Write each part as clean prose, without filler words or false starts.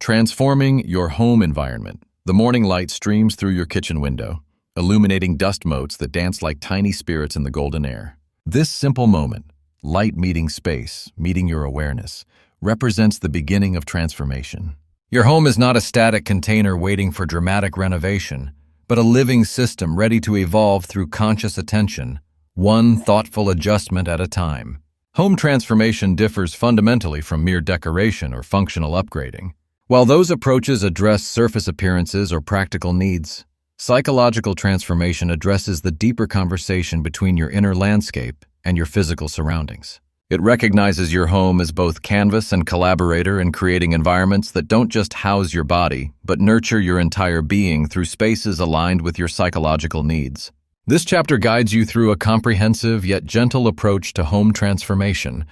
Transforming your home environment. The morning light streams through your kitchen window, illuminating dust motes that dance like tiny spirits in the golden air. This simple moment, light meeting space, meeting your awareness, represents the beginning of transformation. Your home is not a static container waiting for dramatic renovation, but a living system ready to evolve through conscious attention, one thoughtful adjustment at a time. Home transformation differs fundamentally from mere decoration or functional upgrading. While those approaches address surface appearances or practical needs, psychological transformation addresses the deeper conversation between your inner landscape and your physical surroundings. It recognizes your home as both canvas and collaborator in creating environments that don't just house your body, but nurture your entire being through spaces aligned with your psychological needs. This chapter guides you through a comprehensive yet gentle approach to home transformation,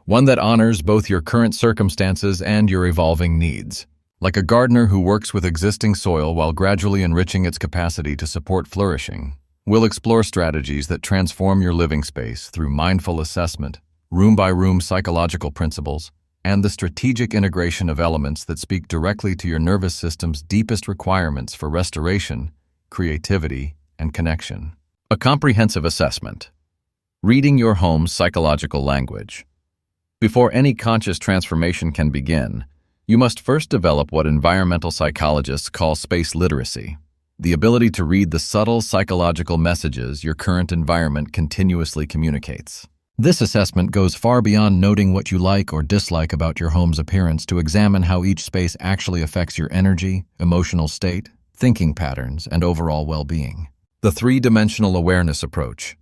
one that honors both your current circumstances and your evolving needs. Like a gardener who works with existing soil while gradually enriching its capacity to support flourishing, we'll explore strategies that transform your living space through mindful assessment, room-by-room psychological principles, and the strategic integration of elements that speak directly to your nervous system's deepest requirements for restoration, creativity, and connection. A comprehensive assessment. Reading your home's psychological language. Before any conscious transformation can begin, you must first develop what environmental psychologists call space literacy, the ability to read the subtle psychological messages your current environment continuously communicates. This assessment goes far beyond noting what you like or dislike about your home's appearance to examine how each space actually affects your energy, emotional state, thinking patterns, and overall well-being. The three-dimensional awareness approach.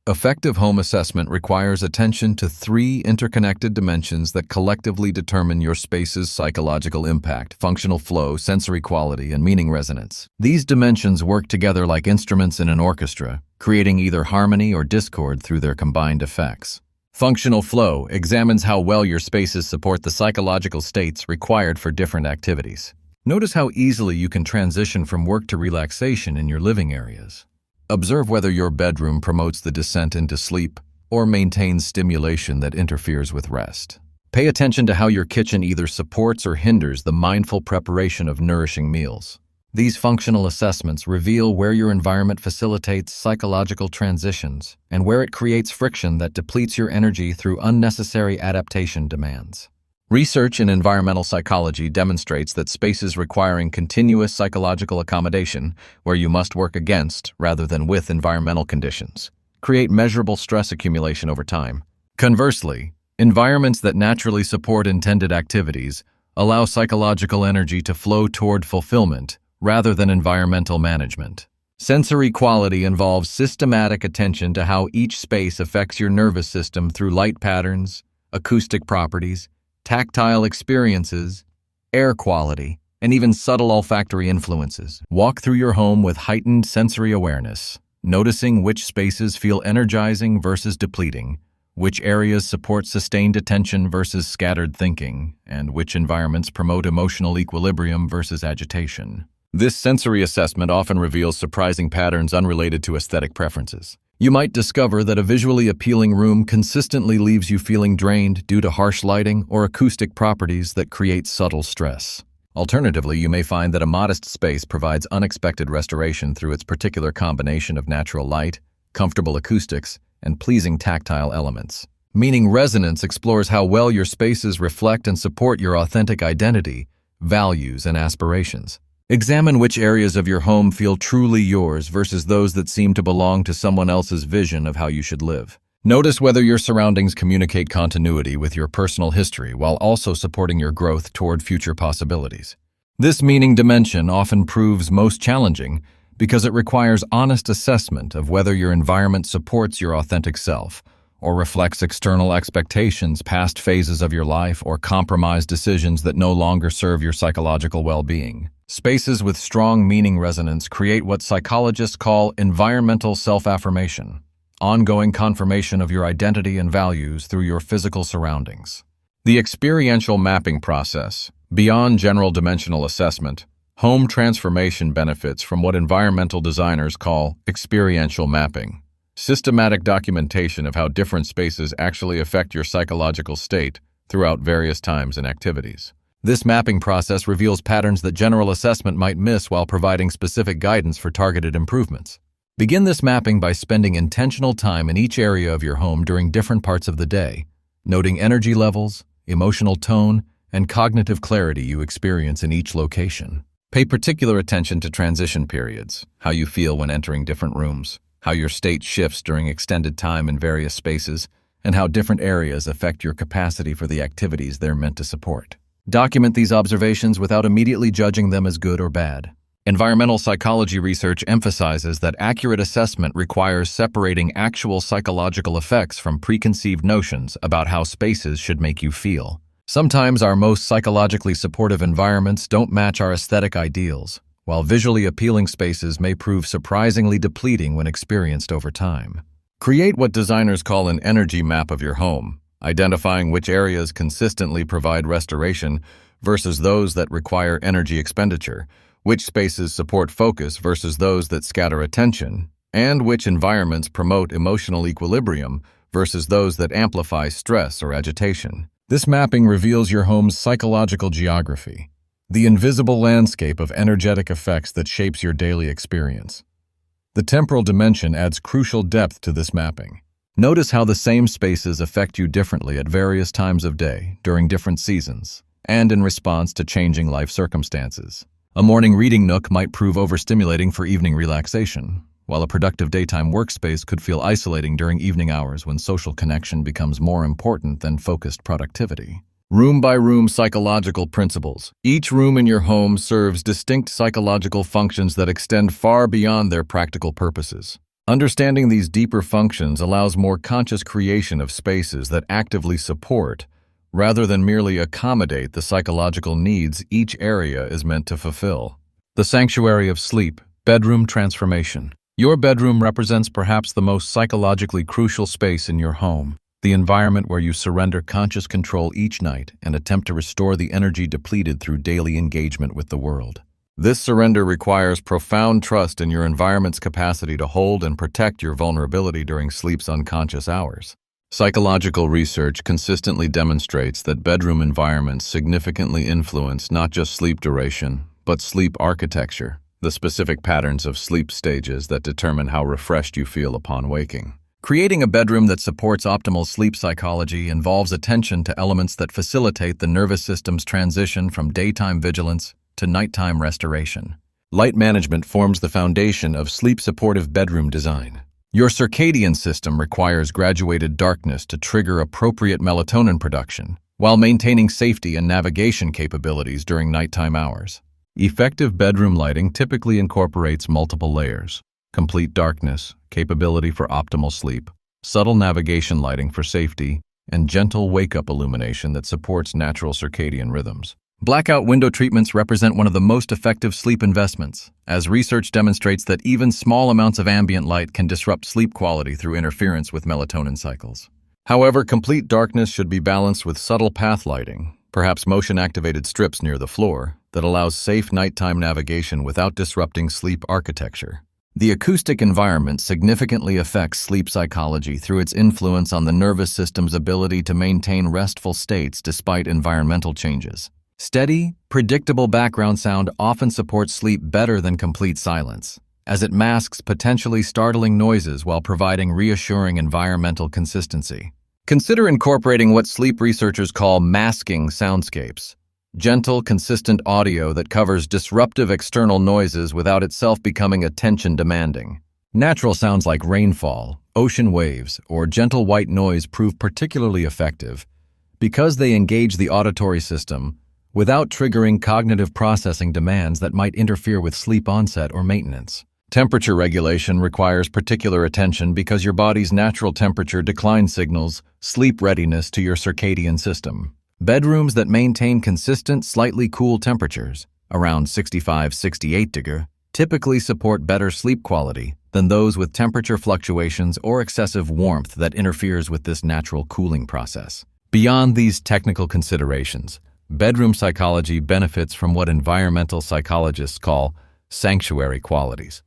Effective home assessment requires attention to three interconnected dimensions that collectively determine your space's psychological impact, functional flow, sensory quality, and meaning resonance. These dimensions work together like instruments in an orchestra, creating either harmony or discord through their combined effects. Functional flow examines how well your spaces support the psychological states required for different activities. Notice how easily you can transition from work to relaxation in your living areas. Observe whether your bedroom promotes the descent into sleep or maintains stimulation that interferes with rest. Pay attention to how your kitchen either supports or hinders the mindful preparation of nourishing meals. These functional assessments reveal where your environment facilitates psychological transitions and where it creates friction that depletes your energy through unnecessary adaptation demands. Research in environmental psychology demonstrates that spaces requiring continuous psychological accommodation, where you must work against rather than with environmental conditions, create measurable stress accumulation over time. Conversely, environments that naturally support intended activities allow psychological energy to flow toward fulfillment rather than environmental management. Sensory quality involves systematic attention to how each space affects your nervous system through light patterns, acoustic properties, tactile experiences, air quality, and even subtle olfactory influences. Walk through your home with heightened sensory awareness, noticing which spaces feel energizing versus depleting, which areas support sustained attention versus scattered thinking, and which environments promote emotional equilibrium versus agitation. This sensory assessment often reveals surprising patterns unrelated to aesthetic preferences. You might discover that a visually appealing room consistently leaves you feeling drained due to harsh lighting or acoustic properties that create subtle stress. Alternatively, you may find that a modest space provides unexpected restoration through its particular combination of natural light, comfortable acoustics, and pleasing tactile elements. Meaning resonance explores how well your spaces reflect and support your authentic identity, values, and aspirations. Examine which areas of your home feel truly yours versus those that seem to belong to someone else's vision of how you should live. Notice whether your surroundings communicate continuity with your personal history while also supporting your growth toward future possibilities. This meaning dimension often proves most challenging because it requires honest assessment of whether your environment supports your authentic self or reflects external expectations, past phases of your life, or compromised decisions that no longer serve your psychological well-being. Spaces with strong meaning resonance create what psychologists call environmental self-affirmation, ongoing confirmation of your identity and values through your physical surroundings. The experiential mapping process. Beyond general dimensional assessment, home transformation benefits from what environmental designers call experiential mapping, systematic documentation of how different spaces actually affect your psychological state throughout various times and activities. This mapping process reveals patterns that general assessment might miss while providing specific guidance for targeted improvements. Begin this mapping by spending intentional time in each area of your home during different parts of the day, noting energy levels, emotional tone, and cognitive clarity you experience in each location. Pay particular attention to transition periods, how you feel when entering different rooms, how your state shifts during extended time in various spaces, and how different areas affect your capacity for the activities they're meant to support. Document these observations without immediately judging them as good or bad. Environmental psychology research emphasizes that accurate assessment requires separating actual psychological effects from preconceived notions about how spaces should make you feel. Sometimes our most psychologically supportive environments don't match our aesthetic ideals, while visually appealing spaces may prove surprisingly depleting when experienced over time. Create what designers call an energy map of your home, identifying which areas consistently provide restoration versus those that require energy expenditure, which spaces support focus versus those that scatter attention, and which environments promote emotional equilibrium versus those that amplify stress or agitation. This mapping reveals your home's psychological geography, the invisible landscape of energetic effects that shapes your daily experience. The temporal dimension adds crucial depth to this mapping. Notice how the same spaces affect you differently at various times of day, during different seasons, and in response to changing life circumstances. A morning reading nook might prove overstimulating for evening relaxation, while a productive daytime workspace could feel isolating during evening hours when social connection becomes more important than focused productivity. Room-by-room psychological principles. Each room in your home serves distinct psychological functions that extend far beyond their practical purposes. Understanding these deeper functions allows more conscious creation of spaces that actively support, rather than merely accommodate, the psychological needs each area is meant to fulfill. The sanctuary of sleep, bedroom transformation. Your bedroom represents perhaps the most psychologically crucial space in your home, the environment where you surrender conscious control each night and attempt to restore the energy depleted through daily engagement with the world. This surrender requires profound trust in your environment's capacity to hold and protect your vulnerability during sleep's unconscious hours. Psychological research consistently demonstrates that bedroom environments significantly influence not just sleep duration, but sleep architecture, the specific patterns of sleep stages that determine how refreshed you feel upon waking. Creating a bedroom that supports optimal sleep psychology involves attention to elements that facilitate the nervous system's transition from daytime vigilance to nighttime restoration. Light management forms the foundation of sleep-supportive bedroom design. Your circadian system requires graduated darkness to trigger appropriate melatonin production, while maintaining safety and navigation capabilities during nighttime hours. Effective bedroom lighting typically incorporates multiple layers: complete darkness, capability for optimal sleep, subtle navigation lighting for safety, and gentle wake-up illumination that supports natural circadian rhythms. Blackout window treatments represent one of the most effective sleep investments, as research demonstrates that even small amounts of ambient light can disrupt sleep quality through interference with melatonin cycles. However, complete darkness should be balanced with subtle path lighting, perhaps motion-activated strips near the floor, that allows safe nighttime navigation without disrupting sleep architecture. The acoustic environment significantly affects sleep psychology through its influence on the nervous system's ability to maintain restful states despite environmental changes. Steady, predictable background sound often supports sleep better than complete silence, as it masks potentially startling noises while providing reassuring environmental consistency. Consider incorporating what sleep researchers call masking soundscapes: gentle, consistent audio that covers disruptive external noises without itself becoming attention-demanding. Natural sounds like rainfall, ocean waves, or gentle white noise prove particularly effective because they engage the auditory system without triggering cognitive processing demands that might interfere with sleep onset or maintenance. Temperature regulation requires particular attention because your body's natural temperature decline signals sleep readiness to your circadian system. Bedrooms that maintain consistent, slightly cool temperatures, around 65-68 degrees, typically support better sleep quality than those with temperature fluctuations or excessive warmth that interferes with this natural cooling process. Beyond these technical considerations, bedroom psychology benefits from what environmental psychologists call sanctuary qualities,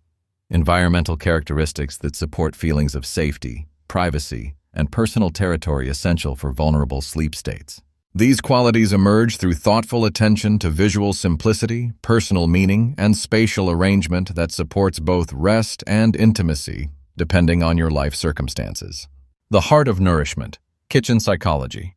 environmental characteristics that support feelings of safety, privacy, and personal territory essential for vulnerable sleep states. These qualities emerge through thoughtful attention to visual simplicity, personal meaning, and spatial arrangement that supports both rest and intimacy, depending on your life circumstances. The heart of nourishment, kitchen psychology.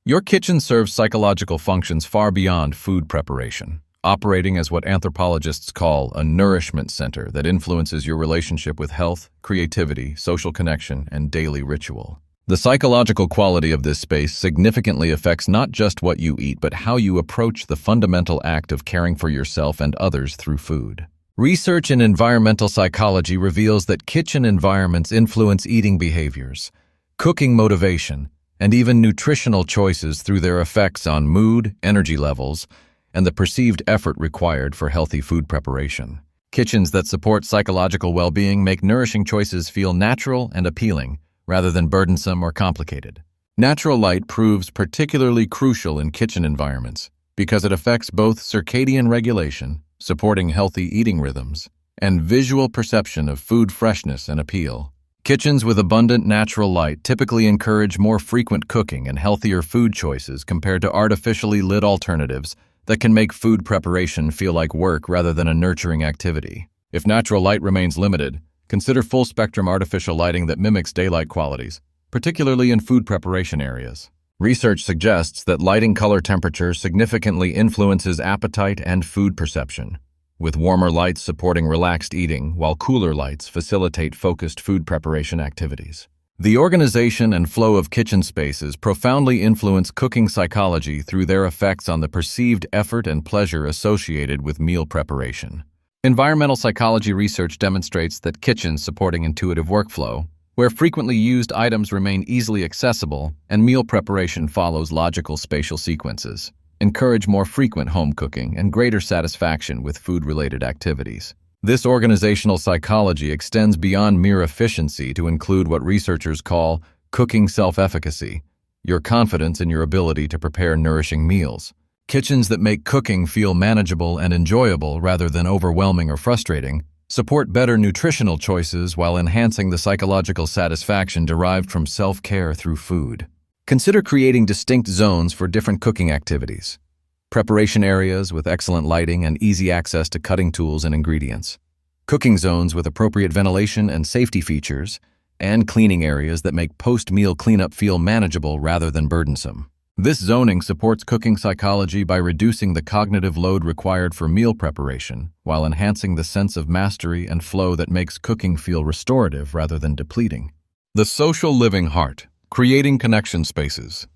Your kitchen serves psychological functions far beyond food preparation, operating as what anthropologists call a nourishment center that influences your relationship with health, creativity, social connection, and daily ritual. The psychological quality of this space significantly affects not just what you eat, but how you approach the fundamental act of caring for yourself and others through food. Research in environmental psychology reveals that kitchen environments influence eating behaviors, cooking motivation, and even nutritional choices through their effects on mood, energy levels, and the perceived effort required for healthy food preparation. Kitchens that support psychological well-being make nourishing choices feel natural and appealing, rather than burdensome or complicated. Natural light proves particularly crucial in kitchen environments because it affects both circadian regulation, supporting healthy eating rhythms, and visual perception of food freshness and appeal. Kitchens with abundant natural light typically encourage more frequent cooking and healthier food choices compared to artificially lit alternatives that can make food preparation feel like work rather than a nurturing activity. If natural light remains limited, consider full-spectrum artificial lighting that mimics daylight qualities, particularly in food preparation areas. Research suggests that lighting color temperature significantly influences appetite and food perception, with warmer lights supporting relaxed eating while cooler lights facilitate focused food preparation activities. The organization and flow of kitchen spaces profoundly influence cooking psychology through their effects on the perceived effort and pleasure associated with meal preparation. Environmental psychology research demonstrates that kitchens supporting intuitive workflow, where frequently used items remain easily accessible and meal preparation follows logical spatial sequences, encourage more frequent home cooking and greater satisfaction with food-related activities. This organizational psychology extends beyond mere efficiency to include what researchers call cooking self-efficacy, your confidence in your ability to prepare nourishing meals. Kitchens that make cooking feel manageable and enjoyable rather than overwhelming or frustrating support better nutritional choices while enhancing the psychological satisfaction derived from self-care through food. Consider creating distinct zones for different cooking activities. Preparation areas with excellent lighting and easy access to cutting tools and ingredients. Cooking zones with appropriate ventilation and safety features, and cleaning areas that make post-meal cleanup feel manageable rather than burdensome. This zoning supports cooking psychology by reducing the cognitive load required for meal preparation, while enhancing the sense of mastery and flow that makes cooking feel restorative rather than depleting. The social living heart, creating connection spaces.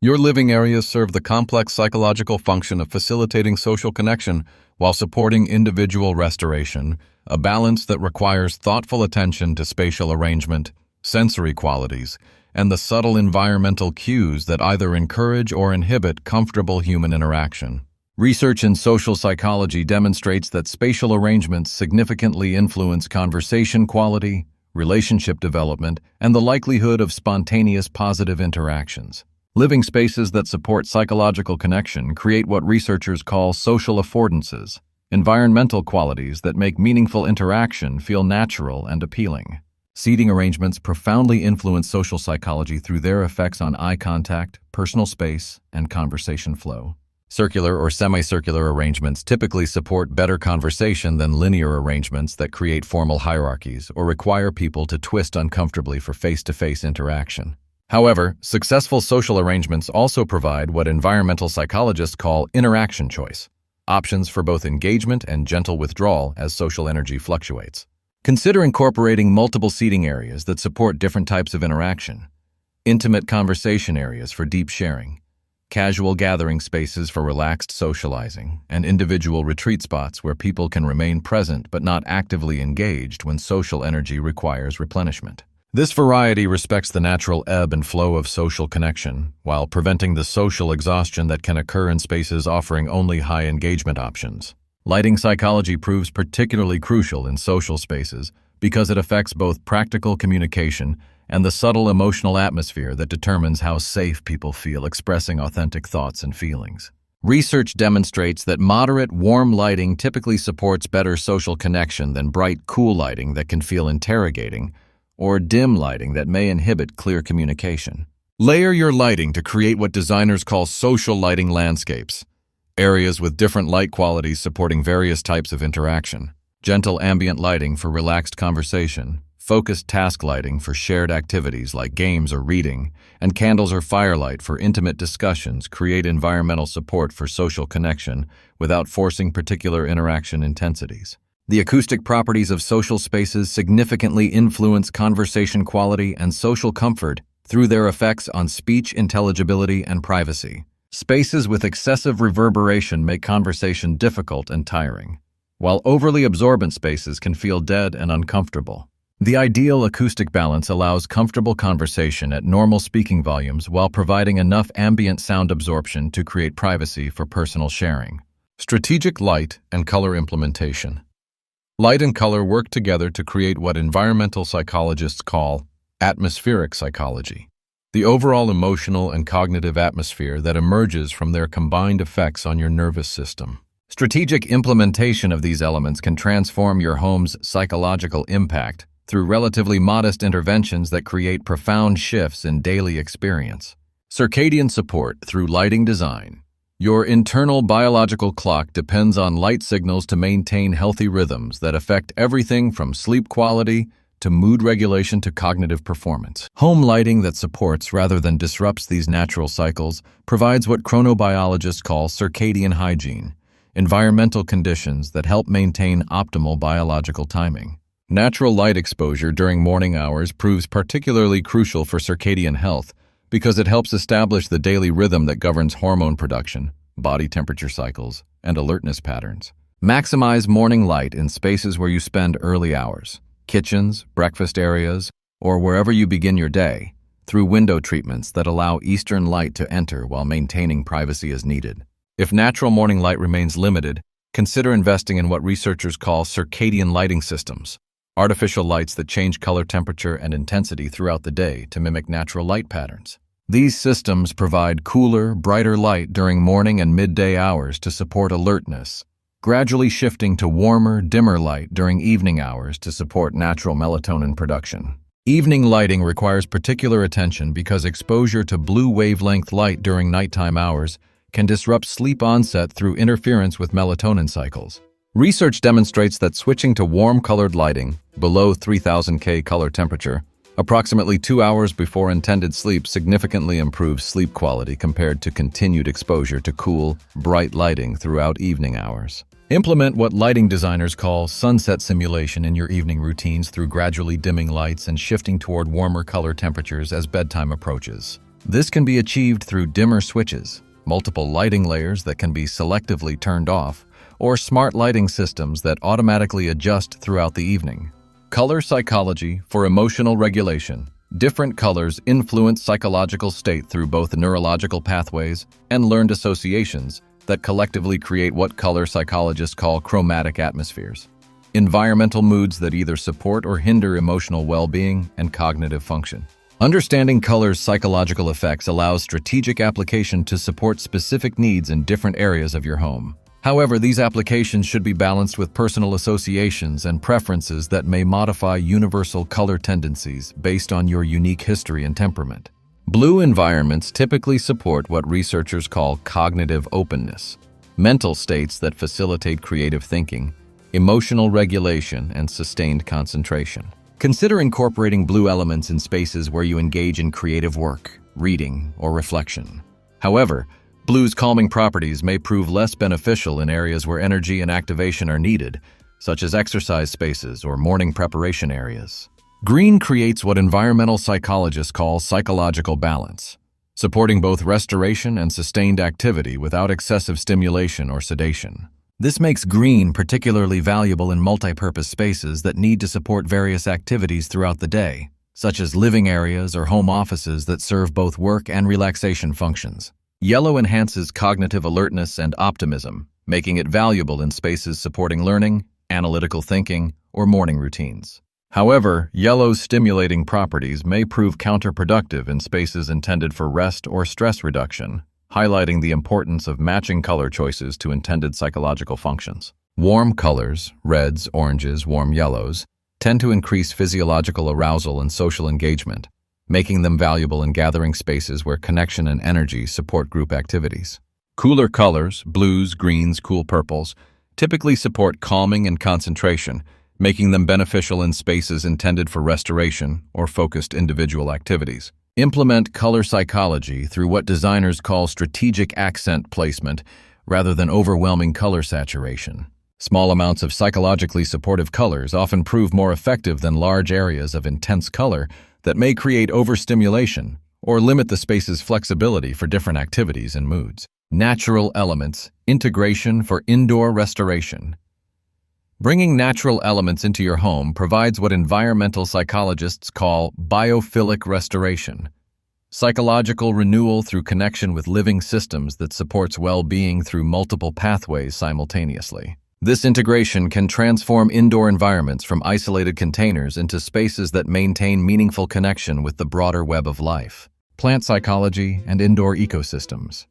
Your living areas serve the complex psychological function of facilitating social connection while supporting individual restoration, a balance that requires thoughtful attention to spatial arrangement, sensory qualities, and the subtle environmental cues that either encourage or inhibit comfortable human interaction. Research in social psychology demonstrates that spatial arrangements significantly influence conversation quality, relationship development, and the likelihood of spontaneous positive interactions. Living spaces that support psychological connection create what researchers call social affordances, environmental qualities that make meaningful interaction feel natural and appealing. Seating arrangements profoundly influence social psychology through their effects on eye contact, personal space, and conversation flow. Circular or semicircular arrangements typically support better conversation than linear arrangements that create formal hierarchies or require people to twist uncomfortably for face-to-face interaction. However, successful social arrangements also provide what environmental psychologists call interaction choice, options for both engagement and gentle withdrawal as social energy fluctuates. Consider incorporating multiple seating areas that support different types of interaction, intimate conversation areas for deep sharing, casual gathering spaces for relaxed socializing, and individual retreat spots where people can remain present but not actively engaged when social energy requires replenishment. This variety respects the natural ebb and flow of social connection, while preventing the social exhaustion that can occur in spaces offering only high engagement options. Lighting psychology proves particularly crucial in social spaces because it affects both practical communication and the subtle emotional atmosphere that determines how safe people feel expressing authentic thoughts and feelings. Research demonstrates that moderate, warm lighting typically supports better social connection than bright, cool lighting that can feel interrogating, or dim lighting that may inhibit clear communication. Layer your lighting to create what designers call social lighting landscapes, areas with different light qualities supporting various types of interaction. Gentle ambient lighting for relaxed conversation, focused task lighting for shared activities like games or reading, and candles or firelight for intimate discussions create environmental support for social connection without forcing particular interaction intensities. The acoustic properties of social spaces significantly influence conversation quality and social comfort through their effects on speech intelligibility and privacy. Spaces with excessive reverberation make conversation difficult and tiring, while overly absorbent spaces can feel dead and uncomfortable. The ideal acoustic balance allows comfortable conversation at normal speaking volumes while providing enough ambient sound absorption to create privacy for personal sharing. Strategic light and color implementation. Light and color work together to create what environmental psychologists call atmospheric psychology, the overall emotional and cognitive atmosphere that emerges from their combined effects on your nervous system. Strategic implementation of these elements can transform your home's psychological impact through relatively modest interventions that create profound shifts in daily experience. Circadian support through lighting design. Your internal biological clock depends on light signals to maintain healthy rhythms that affect everything from sleep quality to mood regulation to cognitive performance. Home lighting that supports rather than disrupts these natural cycles provides what chronobiologists call circadian hygiene, environmental conditions that help maintain optimal biological timing. Natural light exposure during morning hours proves particularly crucial for circadian health because it helps establish the daily rhythm that governs hormone production, body temperature cycles, and alertness patterns. Maximize morning light in spaces where you spend early hours, kitchens, breakfast areas, or wherever you begin your day, through window treatments that allow eastern light to enter while maintaining privacy as needed. If natural morning light remains limited, consider investing in what researchers call circadian lighting systems, artificial lights that change color temperature and intensity throughout the day to mimic natural light patterns. These systems provide cooler, brighter light during morning and midday hours to support alertness, gradually shifting to warmer, dimmer light during evening hours to support natural melatonin production. Evening lighting requires particular attention because exposure to blue wavelength light during nighttime hours can disrupt sleep onset through interference with melatonin cycles. Research demonstrates that switching to warm-colored lighting, below 3000 K color temperature, approximately 2 hours before intended sleep significantly improves sleep quality compared to continued exposure to cool, bright lighting throughout evening hours. Implement what lighting designers call sunset simulation in your evening routines through gradually dimming lights and shifting toward warmer color temperatures as bedtime approaches. This can be achieved through dimmer switches, multiple lighting layers that can be selectively turned off, or smart lighting systems that automatically adjust throughout the evening. Color psychology for emotional regulation. Different colors influence psychological state through both neurological pathways and learned associations that collectively create what color psychologists call chromatic atmospheres. Environmental moods that either support or hinder emotional well-being and cognitive function. Understanding color's psychological effects allows strategic application to support specific needs in different areas of your home. However, these applications should be balanced with personal associations and preferences that may modify universal color tendencies based on your unique history and temperament. Blue environments typically support what researchers call cognitive openness, mental states that facilitate creative thinking, emotional regulation, and sustained concentration. Consider incorporating blue elements in spaces where you engage in creative work, reading, or reflection. However, blue's calming properties may prove less beneficial in areas where energy and activation are needed, such as exercise spaces or morning preparation areas. Green creates what environmental psychologists call psychological balance, supporting both restoration and sustained activity without excessive stimulation or sedation. This makes green particularly valuable in multipurpose spaces that need to support various activities throughout the day, such as living areas or home offices that serve both work and relaxation functions. Yellow enhances cognitive alertness and optimism, making it valuable in spaces supporting learning, analytical thinking, or morning routines. However, yellow's stimulating properties may prove counterproductive in spaces intended for rest or stress reduction, highlighting the importance of matching color choices to intended psychological functions. Warm colors, reds, oranges, warm yellows, tend to increase physiological arousal and social engagement, making them valuable in gathering spaces where connection and energy support group activities. Cooler colors, blues, greens, cool purples, typically support calming and concentration, making them beneficial in spaces intended for restoration or focused individual activities. Implement color psychology through what designers call strategic accent placement rather than overwhelming color saturation. Small amounts of psychologically supportive colors often prove more effective than large areas of intense color that may create overstimulation or limit the space's flexibility for different activities and moods. Natural elements, integration for indoor restoration. Bringing natural elements into your home provides what environmental psychologists call biophilic restoration, psychological renewal through connection with living systems that supports well-being through multiple pathways simultaneously. This integration can transform indoor environments from isolated containers into spaces that maintain meaningful connection with the broader web of life. Plant psychology and indoor ecosystems.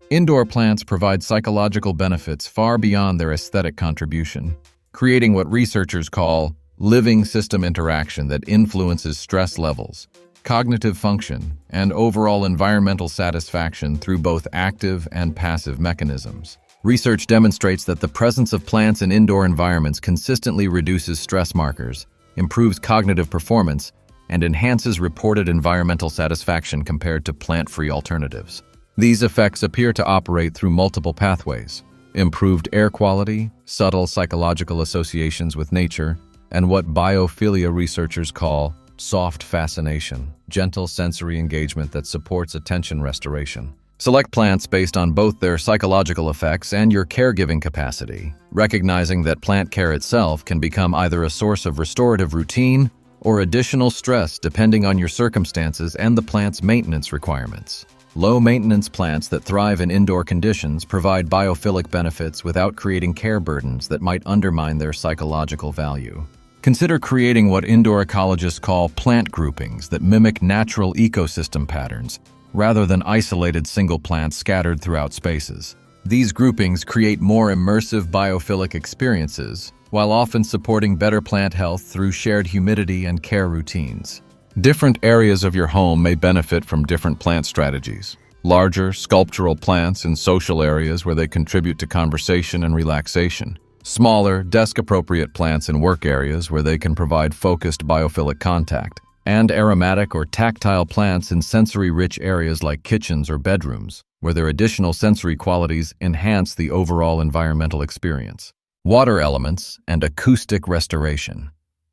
Indoor plants provide psychological benefits far beyond their aesthetic contribution, creating what researchers call living system interaction that influences stress levels, cognitive function, and overall environmental satisfaction through both active and passive mechanisms. Research demonstrates that the presence of plants in indoor environments consistently reduces stress markers, improves cognitive performance, and enhances reported environmental satisfaction compared to plant-free alternatives. These effects appear to operate through multiple pathways: improved air quality, subtle psychological associations with nature, and what biophilia researchers call soft fascination, gentle sensory engagement that supports attention restoration. Select plants based on both their psychological effects and your caregiving capacity, recognizing that plant care itself can become either a source of restorative routine or additional stress depending on your circumstances and the plant's maintenance requirements. Low-maintenance plants that thrive in indoor conditions provide biophilic benefits without creating care burdens that might undermine their psychological value. Consider creating what indoor ecologists call plant groupings that mimic natural ecosystem patterns, rather than isolated single plants scattered throughout spaces. These groupings create more immersive biophilic experiences, while often supporting better plant health through shared humidity and care routines. Different areas of your home may benefit from different plant strategies. Larger, sculptural plants in social areas where they contribute to conversation and relaxation. Smaller, desk-appropriate plants in work areas where they can provide focused biophilic contact. And aromatic or tactile plants in sensory-rich areas like kitchens or bedrooms, where their additional sensory qualities enhance the overall environmental experience. Water elements and acoustic restoration.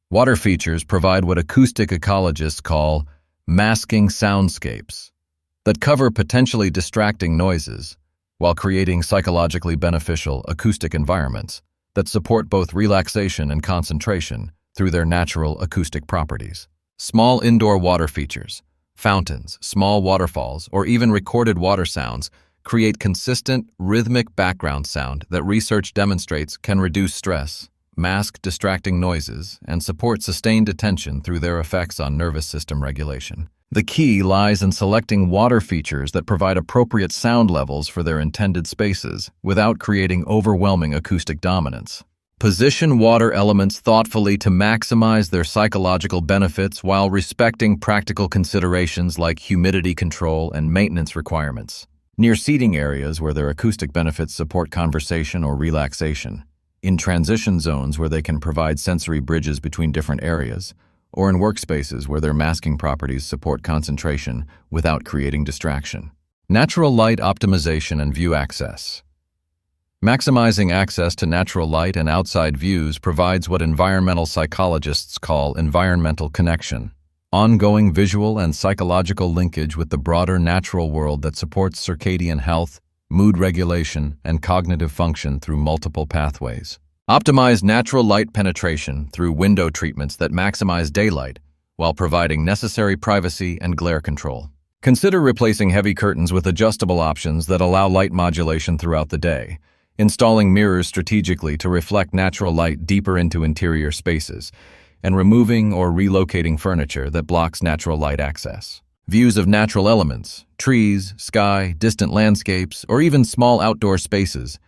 Water features provide what acoustic ecologists call masking soundscapes that cover potentially distracting noises while creating psychologically beneficial acoustic environments that support both relaxation and concentration through their natural acoustic properties. Small indoor water features, fountains, small waterfalls, or even recorded water sounds create consistent, rhythmic background sound that research demonstrates can reduce stress, mask distracting noises, and support sustained attention through their effects on nervous system regulation. The key lies in selecting water features that provide appropriate sound levels for their intended spaces without creating overwhelming acoustic dominance. Position water elements thoughtfully to maximize their psychological benefits while respecting practical considerations like humidity control and maintenance requirements. Near seating areas where their acoustic benefits support conversation or relaxation. In transition zones where they can provide sensory bridges between different areas, or in workspaces where their masking properties support concentration without creating distraction. Natural light optimization and view access. Maximizing access to natural light and outside views provides what environmental psychologists call environmental connection, ongoing visual and psychological linkage with the broader natural world that supports circadian health, mood regulation, and cognitive function through multiple pathways. Optimize natural light penetration through window treatments that maximize daylight while providing necessary privacy and glare control. Consider replacing heavy curtains with adjustable options that allow light modulation throughout the day, installing mirrors strategically to reflect natural light deeper into interior spaces, and removing or relocating furniture that blocks natural light access. Views of natural elements, trees, sky, distant landscapes, or even small outdoor spaces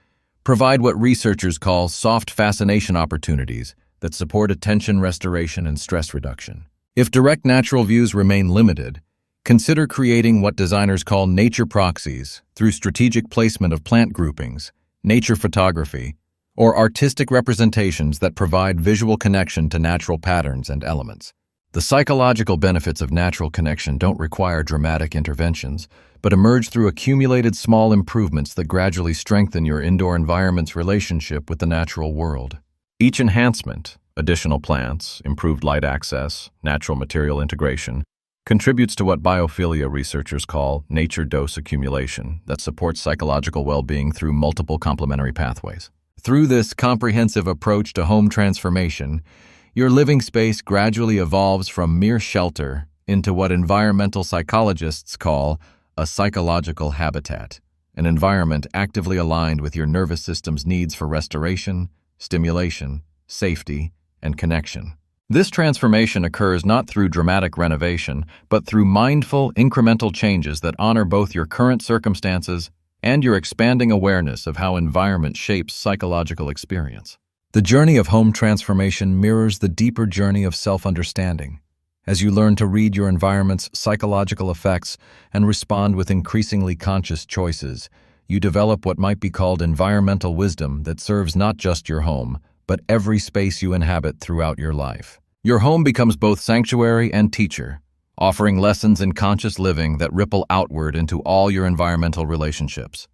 provide what researchers call soft fascination opportunities that support attention restoration and stress reduction. If direct natural views remain limited, consider creating what designers call nature proxies through strategic placement of plant groupings, nature photography, or artistic representations that provide visual connection to natural patterns and elements. The psychological benefits of natural connection don't require dramatic interventions, but emerge through accumulated small improvements that gradually strengthen your indoor environment's relationship with the natural world. Each enhancement, additional plants, improved light access, natural material integration, contributes to what biophilia researchers call nature dose accumulation that supports psychological well-being through multiple complementary pathways. Through this comprehensive approach to home transformation, your living space gradually evolves from mere shelter into what environmental psychologists call a psychological habitat, an environment actively aligned with your nervous system's needs for restoration, stimulation, safety, and connection. This transformation occurs not through dramatic renovation, but through mindful, incremental changes that honor both your current circumstances and your expanding awareness of how environment shapes psychological experience. The journey of home transformation mirrors the deeper journey of self-understanding. As you learn to read your environment's psychological effects and respond with increasingly conscious choices, you develop what might be called environmental wisdom that serves not just your home, but every space you inhabit throughout your life. Your home becomes both sanctuary and teacher, offering lessons in conscious living that ripple outward into all your environmental relationships.